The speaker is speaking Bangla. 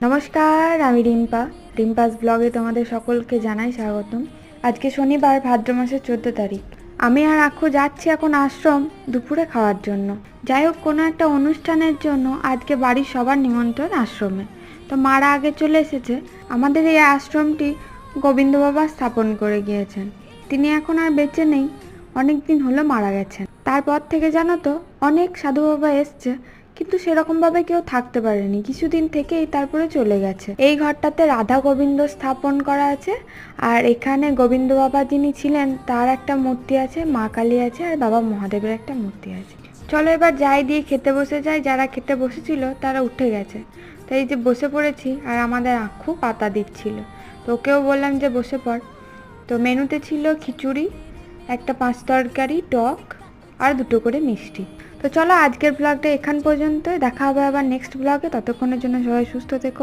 নমস্কার, আমি রিম্পাস ব্লগে তোমাদের সকলকে জানাই স্বাগতম। আজকে শনিবার, ভাদ্র মাসের 14 তারিখ। আমি আর আক্কু যাচ্ছি এখন আশ্রম দুপুরে খাওয়ার জন্য। যাই হোক, কোনো একটা অনুষ্ঠানের জন্য আজকে বাড়ির সবার নিমন্ত্রণ আশ্রমে। তো মারা আগে চলে এসেছে। আমাদের এই আশ্রমটি গোবিন্দ বাবা স্থাপন করে গিয়েছেন। তিনি এখন আর বেঁচে নেই, অনেক দিন হলো মারা গেছেন। তারপর থেকে জানো তো, অনেক সাধু বাবা এসছে, কিন্তু সেরকমভাবে কেউ থাকতে পারেনি, কিছুদিন থেকেই তারপরে চলে গেছে। এই ঘরটাতে রাধা গোবিন্দ স্থাপন করা আছে, আর এখানে গোবিন্দ বাবা যিনি ছিলেন তার একটা মূর্তি আছে, মা কালী আছে, আর বাবা মহাদেবের একটা মূর্তি আছে। চলো এবার যাই, দিয়ে খেতে বসে যাই। যারা খেতে বসেছিল তারা উঠে গেছে। তো এই যে বসে পড়েছি, আর আমাদের আক্কু পাতা দিচ্ছিল, তো ওকেও বললাম যে বসে পড়। তো মেনুতে ছিল খিচুড়ি, একটা 5 তরকারি, টক, আর 2টো করে মিষ্টি। তো চলো আজকের ব্লগটা এখান পর্যন্ত, দেখা হবে আবার নেক্সট ব্লগে। ততক্ষণের জন্য সবাই সুস্থ থেকো।